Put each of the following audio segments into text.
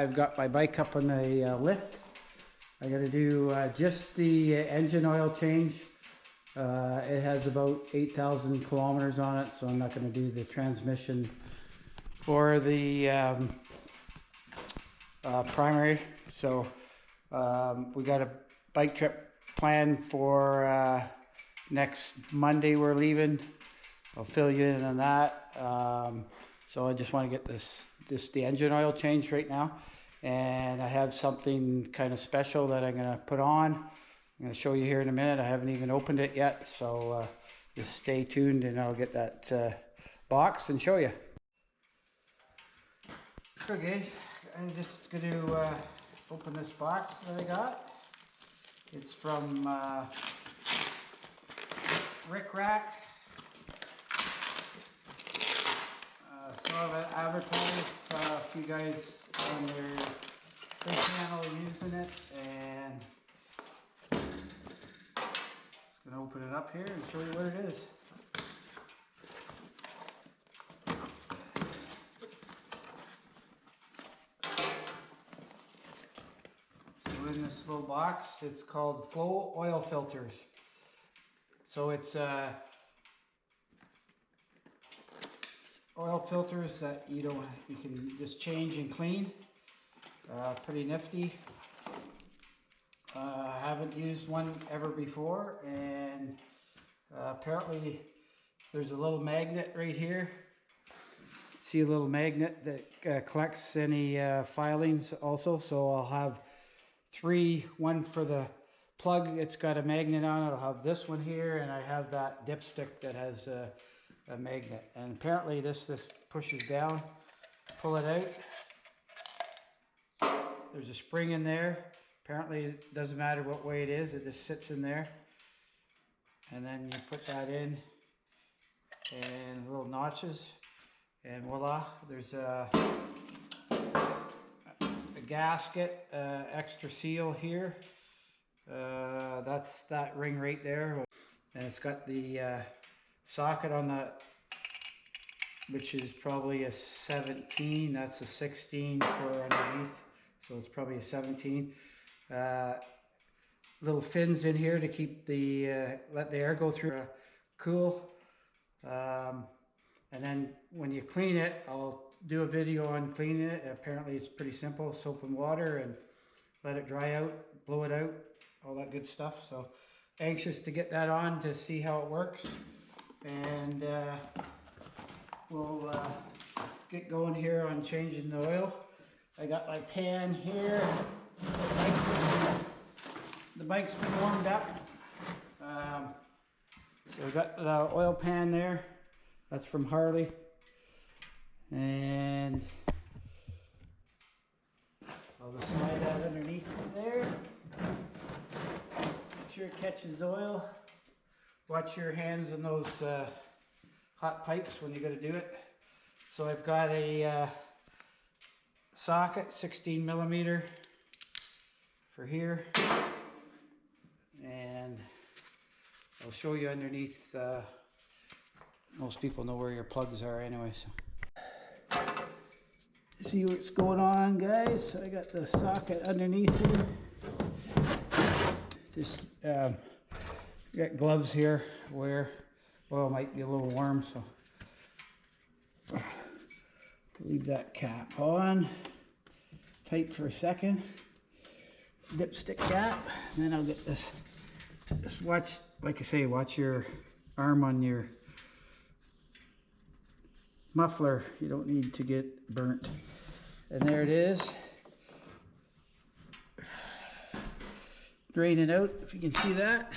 I've got my bike up on the lift. I got to do just the engine oil change. It has about 8,000 kilometers on it, so I'm not going to do the transmission or the primary. So we got a bike trip planned for next Monday. We're leaving. I'll fill you in on that. So I just want to get the engine oil changed right now, and I have something kind of special that I'm going to put on. I'm going to show you here in a minute. I haven't even opened it yet, so just stay tuned and I'll get that box and show you. So guys, I'm just going to open this box that I got. It's from RickRak. Saw it advertised, saw a few guys on their channel using it, and just going to open it up here and show you what it is. So in this little box, it's called Flow Oil Filters. So it's oil filters that you can just change and clean. Pretty nifty. I haven't used one ever before, and apparently there's a little magnet right here. See a little magnet that collects any filings also. So I'll have three, one for the plug. It's got a magnet on it. I'll have this one here, and I have that dipstick that has a magnet, and apparently this pushes down. Pull it out. There's a spring in there. Apparently it doesn't matter what way it is, it just sits in there, and then you put that in, and little notches, and voila, there's a gasket, extra seal here. That's that ring right there, and it's got the socket on that, which is probably a 17. That's a 16 for underneath, so it's probably a 17. Little fins in here to keep the let the air go through, cool. And then when you clean it, I'll do a video on cleaning it. Apparently it's pretty simple: soap and water, and let it dry out, blow it out, all that good stuff. So anxious to get that on to see how it works. And we'll get going here on changing the oil. I got my pan here. The bike's been warmed up. So we got the oil pan there. That's from Harley. And I'll just slide that underneath there. Make sure it catches oil. Watch your hands on those hot pipes when you got to do it. So I've got a socket, 16 millimeter for here, and I'll show you underneath. Most people know where your plugs are anyway. So see what's going on, guys. I got the socket underneath here. Just got gloves here where oil might be a little warm, so leave that cap on tight for a second. Dipstick cap, and then I'll get this. Just watch, like I say, watch your arm on your muffler. You don't need to get burnt. And there it is. Draining out, if you can see that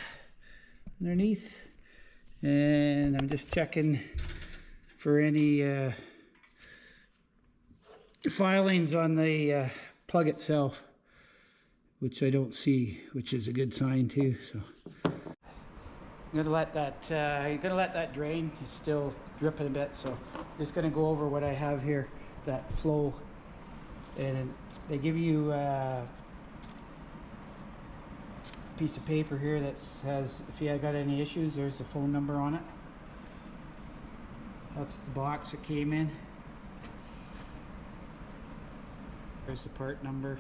underneath. And I'm just checking for any filings on the plug itself, which I don't see, which is a good sign too. So I'm gonna let that drain. It's still dripping a bit, so I'm just gonna go over what I have here, that flow. And they give you piece of paper here that says if you got any issues, there's the phone number on it. That's the box it came in. There's the part number.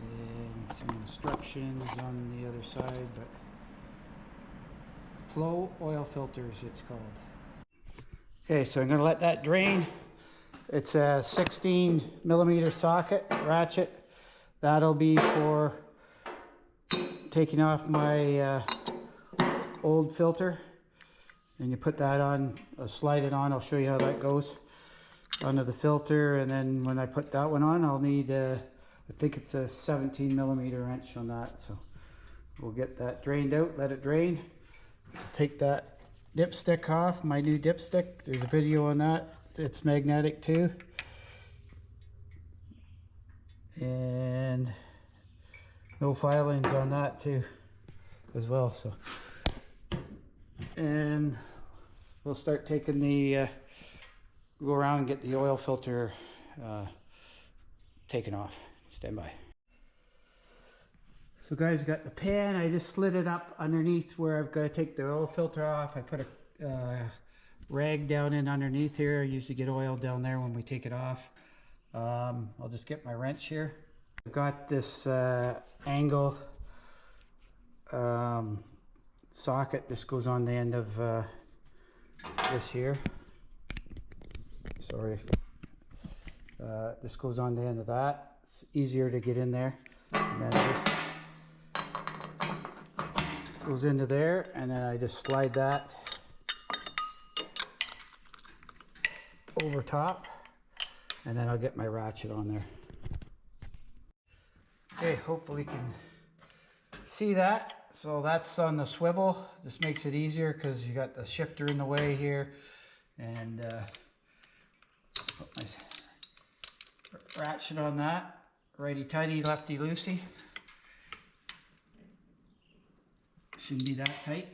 And some instructions on the other side, but flow oil filters it's called. Okay, so I'm going to let that drain. It's a 16mm socket ratchet. That'll be for taking off my old filter. And you put that on, slide it on, I'll show you how that goes onto the filter. And then when I put that one on, I'll need I think it's a 17mm wrench on that. So we'll get that drained out, let it drain. Take that dipstick off, my new dipstick. There's a video on that. It's magnetic too. And no filings on that too as well. So, and we'll start taking the go around and get the oil filter taken off. Stand by. So guys, got the pan. I just slid it up underneath where I've got to take the oil filter off. I put a rag down in underneath here. I usually get oil down there when we take it off. I'll just get my wrench here. I've got this angle socket. This goes on the end of this here. Sorry. This goes on the end of that. It's easier to get in there. And then this goes into there, and then I just slide that over top, and then I'll get my ratchet on there. Okay, hopefully you can see that. So that's on the swivel. This makes it easier because you got the shifter in the way here, and put my ratchet on that. Righty tighty, lefty loosey. Shouldn't be that tight.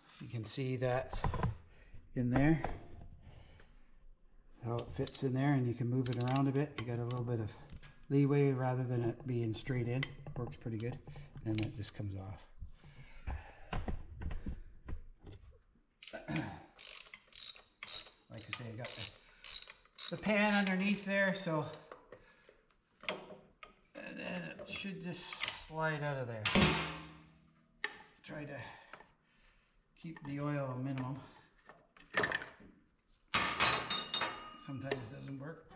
If you can see that in there, that's how it fits in there, and you can move it around a bit. You got a little bit of leeway rather than it being straight in. Works pretty good. And it just comes off. Like I say, I got the pan underneath there, so, and then it should just slide out of there. Try to keep the oil a minimum. Sometimes it doesn't work.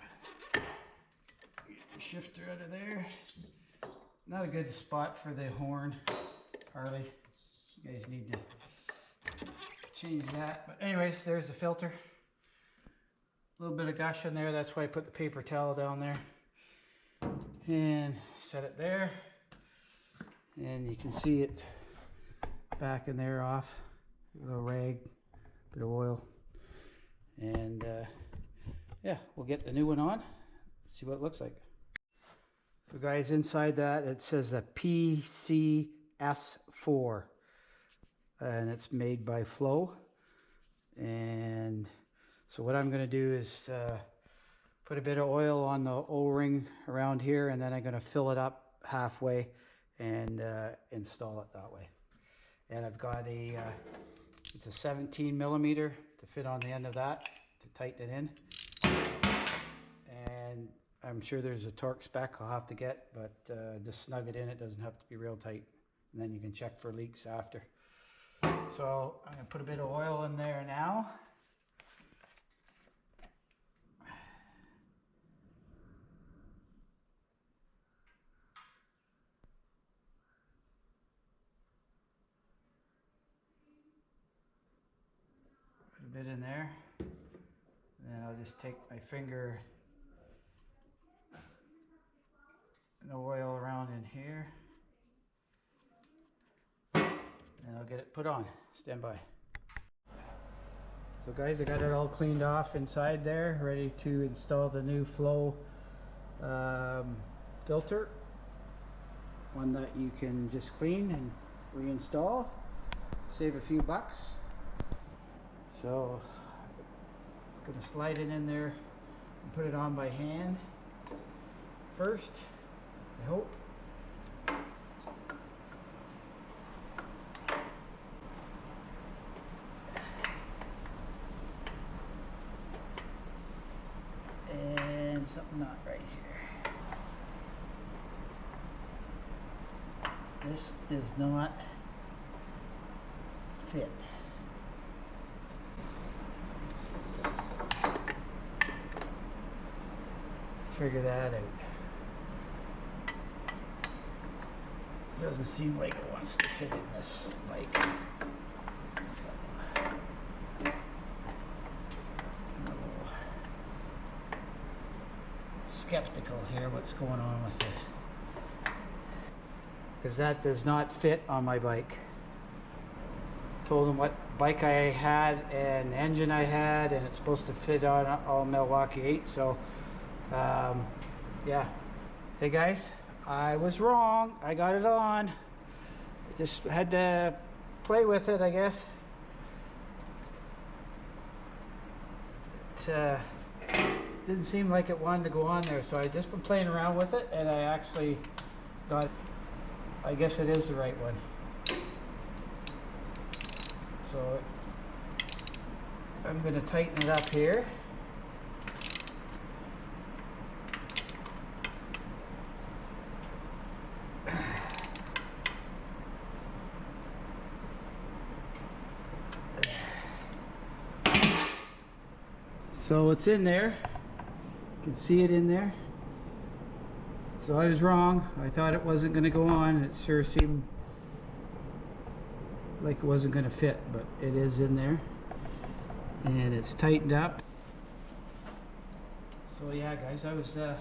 Get the shifter out of there. Not a good spot for the horn, Harley. You guys need to change that. But anyways, there's the filter. A little bit of gush in there. That's why I put the paper towel down there. And set it there. And you can see it back in there off. A little rag, bit of oil. And yeah, we'll get the new one on. See what it looks like. So guys, inside that it says a PCS4. And it's made by Flow. And so what I'm going to do is put a bit of oil on the O-ring around here, and then I'm going to fill it up halfway and install it that way. And I've got it's a 17mm to fit on the end of that to tighten it in. And I'm sure there's a torque spec I'll have to get, but just snug it in. It doesn't have to be real tight. And then you can check for leaks after. So I'm going to put a bit of oil in there now. Put a bit in there. And then I'll just take my finger and the oil around in here. And I'll get it put on. Stand by. So guys, I got it all cleaned off inside there, ready to install the new Flow filter. One that you can just clean and reinstall. Save a few bucks. So it's going to slide it in there and put it on by hand first, I hope. something not right here. This does not fit. Figure that out. Doesn't seem like it wants to fit in this bike. So, I'm a little skeptical here what's going on with this. Because that does not fit on my bike. Told them what bike I had and engine I had, and it's supposed to fit on all Milwaukee 8, so yeah. Hey guys, I was wrong. I got it on. I just had to play with it, I guess. It didn't seem like it wanted to go on there, so I just been playing around with it, and I actually got, I guess it is the right one. So I'm going to tighten it up here. So it's in there. You can see it in there. So I was wrong. I thought it wasn't going to go on. It sure seemed like it wasn't going to fit, but it is in there. And it's tightened up. So yeah guys, I was a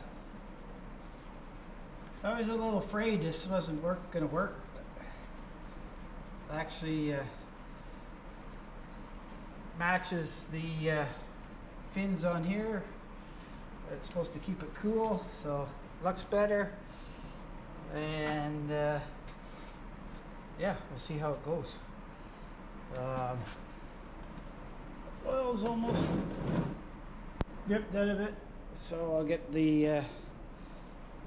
little afraid this wasn't going to work. Actually matches the fins on here. It's supposed to keep it cool, so looks better. And yeah, we'll see how it goes. Oil's almost dripped out of it, so I'll get the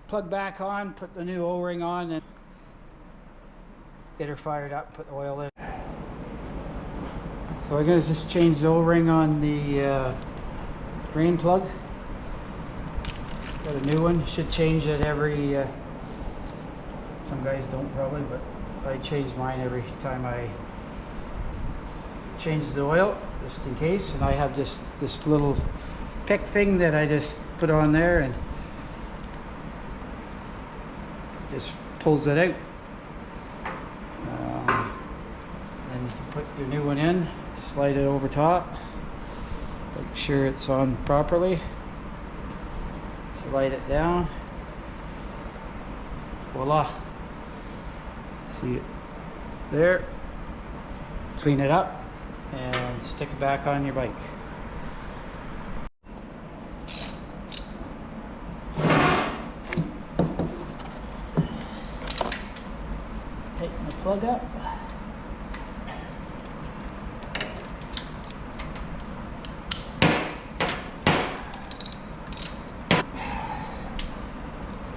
plug back on, put the new O-ring on, and get her fired up, put the oil in. So I'm going to just change the O-ring on the drain plug. Got a new one. Should change it every, some guys don't probably, but I change mine every time I change the oil, just in case. And I have this little pick thing that I just put on there and just pulls it out. Then you can put your new one in, slide it over top, make sure it's on properly, slide it down, voila. See it there, clean it up and stick it back on your bike. Tighten the plug up.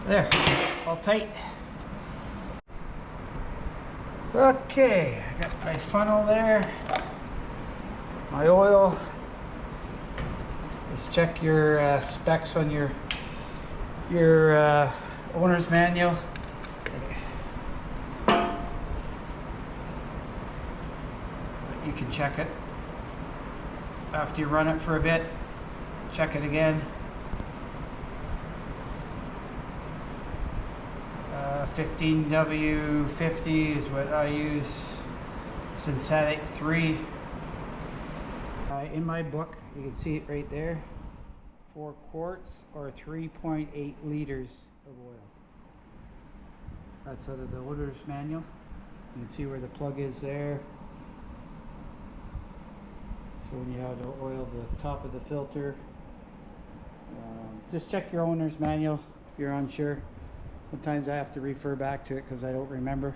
There, all tight. Okay, I got my funnel there, my oil. Just check your specs on your owner's manual. You can check it after you run it for a bit. Check it again. 15W50 is what I use, synthetic 3. In my book, you can see it right there, 4 quarts or 3.8 liters of oil. That's out of the owner's manual. You can see where the plug is there. So when you have to oil the top of the filter, just check your owner's manual if you're unsure. Sometimes I have to refer back to it because I don't remember.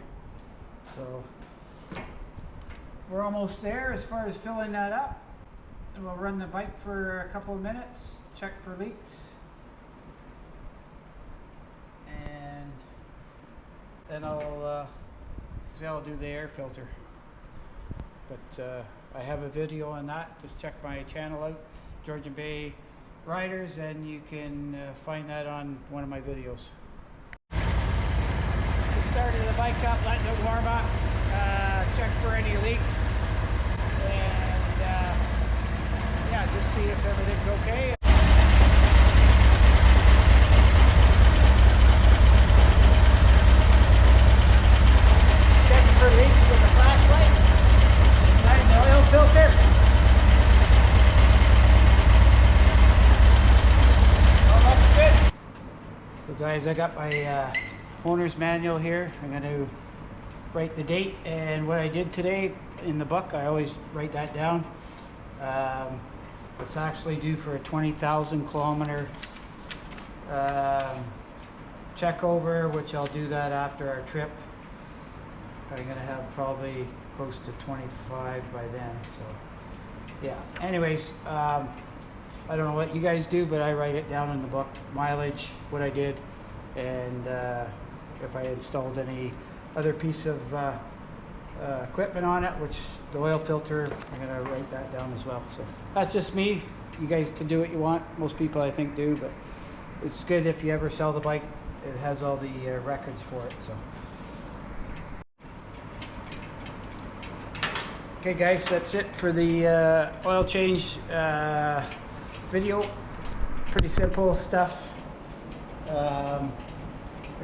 So we're almost there as far as filling that up. And we'll run the bike for a couple of minutes, check for leaks. And then I'll do the air filter. But I have a video on that. Just check my channel out, Georgian Bay riders, and you can find that on one of my videos. Just started the bike up, letting it warm up, check for any leaks, and yeah, just see if everything's okay. Checking for leaks with a flashlight, and the oil filter. So guys, I got my owner's manual here. I'm going to write the date and what I did today in the book. I always write that down. It's actually due for a 20,000 kilometer check over, which I'll do that after our trip. I'm going to have probably close to 25 by then. So yeah, anyways, I don't know what you guys do, but I write it down in the book, mileage, what I did, and if I installed any other piece of equipment on it, which the oil filter, I'm gonna write that down as well. So that's just me. You guys can do what you want. Most people I think do, but it's good if you ever sell the bike, it has all the records for it. So okay guys, that's it for the oil change video. Pretty simple stuff. I'm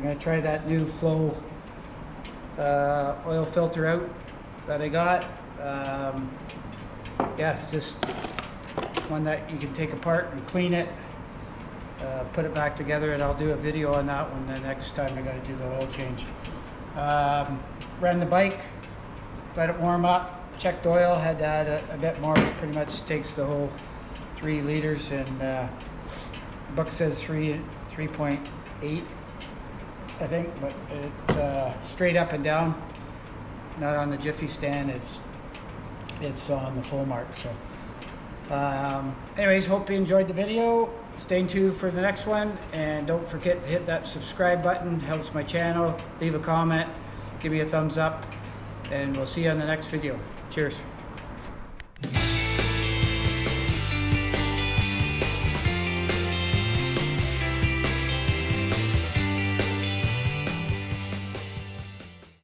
going to try that new Flow oil filter out that I got. Yeah, it's just one that you can take apart and clean it, put it back together, and I'll do a video on that one the next time I got to do the oil change. Ran the bike, let it warm up, checked oil, had to add a bit more. Pretty much takes the whole 3 liters, and the book says 3.8, I think, but it's straight up and down, not on the Jiffy stand. It's on the full mark. So anyways, hope you enjoyed the video. Stay tuned for the next one, and don't forget to hit that subscribe button. Helps my channel. Leave a comment, give me a thumbs up, and we'll see you on the next video. Cheers.